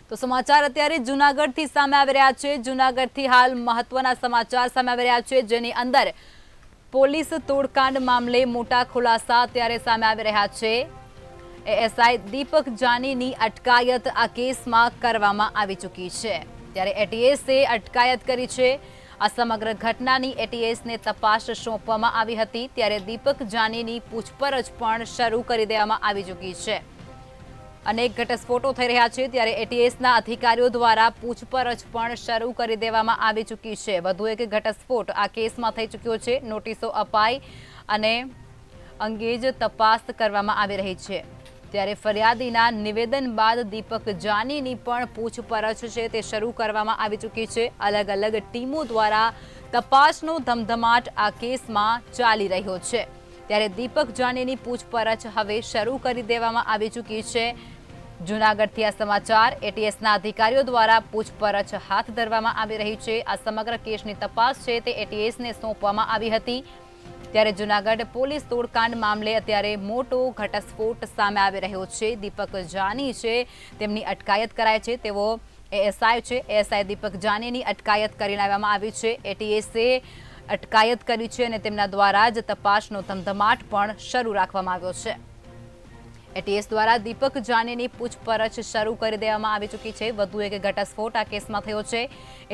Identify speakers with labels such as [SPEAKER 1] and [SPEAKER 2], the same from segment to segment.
[SPEAKER 1] તો સમાચાર અત્યારે જૂનાગઢથી સામે આવી રહ્યા છે। જૂનાગઢથી હાલ મહત્વના સમાચાર સામે આવી રહ્યા છે, જેની અંદર પોલીસ તોડકાંડ મામલે મોટા ખુલાસા અત્યારે સામે આવી રહ્યા છે। એએસઆઈ દીપક જાનીની અટકાયત આ કેસમાં કરવામાં આવી ચૂકી છે। ત્યારે એટીએસે અટકાયત કરી છે। આ સમગ્ર ઘટનાની એટીએસને તપાસ સોંપવામાં આવી હતી। ત્યારે દીપક જાનીની પૂછપરછ પણ શરૂ કરી દેવામાં આવી ચૂકી છે। અનેક ઘટસ્ફોટો થઈ રહ્યા છે, ત્યારે એટીએસના અધિકારીઓ દ્વારા પૂછપરછ પણ શરૂ કરી દેવામાં આવી ચૂકી છે। વધુ એક ઘટસ્ફોટ આ કેસમાં થઈ ચૂક્યો છે। નોટિસો અપાઈ અને અંગે જ તપાસ કરવામાં આવી રહી છે। ત્યારે ફરિયાદીના નિવેદન બાદ દીપક જાનીની પણ પૂછપરછ છે તે શરૂ કરવામાં આવી ચૂકી છે। અલગ અલગ ટીમો દ્વારા તપાસનો ધમધમાટ આ કેસમાં ચાલી રહ્યો છે। ત્યારે દીપક જાનીની પૂછપરછ હવે શરૂ કરી દેવામાં આવી ચૂકી છે। જૂનાગઢથી આ સમાચાર। એટીએસના અધિકારીઓ દ્વારા પૂછપરછ હાથ ધરવામાં આવી રહી છે। આ સમગ્ર કેસની તપાસ છે તે એટીએસને સોંપવામાં આવી હતી। ત્યારે જૂનાગઢ પોલીસ તોડકાંડ મામલે અત્યારે મોટો ઘટસ્ફોટ સામે આવી રહ્યો છે। દીપક જાની છે તેમની અટકાયત કરાય છે। તેઓ એએસઆઈ છે। એએસઆઈ દીપક જાનીની અટકાયત કરી લેવામાં આવી છે। એટીએસે અટકાયત કરી છે અને તેમના દ્વારા જ તપાસનો ધમધમાટ પણ શરૂ રાખવામાં આવ્યો છે। એટીએસ દ્વારા દીપક જાનીની પૂછપરછ શરૂ કરી દેવામાં આવી ચૂકી છે। વધુ એક ઘટસ્ફોટ આ કેસમાં થયો છે।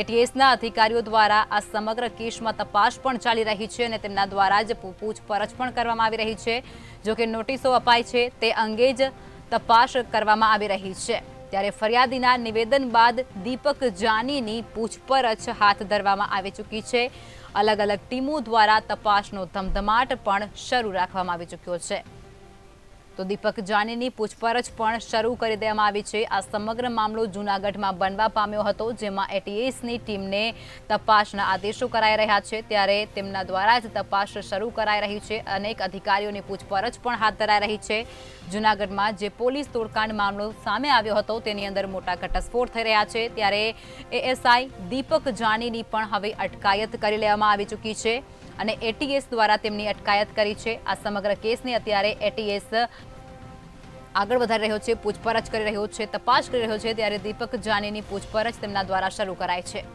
[SPEAKER 1] એટીએસના અધિકારીઓ દ્વારા આ સમગ્ર કેસમાં તપાસ પણ ચાલી રહી છે અને તેમના દ્વારા જ પૂછપરછ પણ કરવામાં આવી રહી છે। જો કે નોટિસો અપાઈ છે તે અંગે જ તપાસ કરવામાં આવી રહી છે। ત્યારે ફરિયાદીના નિવેદન બાદ દીપક જાનીની પૂછપરછ હાથ ધરવામાં આવી ચૂકી છે। અલગ અલગ ટીમો દ્વારા તપાસનો ધમધમાટ પણ શરૂ રાખવામાં આવી ચૂક્યો છે। તો દીપક જાનીની પૂછપરછ પણ શરૂ કરી દેવામાં આવી છે। આ સમગ્ર મામલો જૂનાગઢમાં બનવા પામ્યો હતો, જેમાં એટીએસની ટીમને તપાસના આદેશો કરાઈ રહ્યા છે। ત્યારે તેમના દ્વારા જ તપાસ શરૂ કરાઈ રહી છે। અનેક અધિકારીઓની પૂછપરછ પણ હાથ ધરાઈ રહી છે। જૂનાગઢમાં જે પોલીસ તોડકાંડ મામલો સામે આવ્યો હતો તેની અંદર મોટા ઘટસ્ફોટ થઈ રહ્યા છે। ત્યારે એએસઆઈ દીપક જાનીની પણ હવે અટકાયત કરી લેવામાં આવી ચૂકી છે અને એટીએસ દ્વારા તેમની અટકાયત કરી છે। આ સમગ્ર કેસને અત્યારે એટીએસ આગળ વધારી રહ્યો છે, પૂછપરછ કરી રહ્યો છે, તપાસ કરી રહ્યો છે। ત્યારે દીપક જાનીની પૂછપરછ તેમના દ્વારા શરૂ કરાય છે।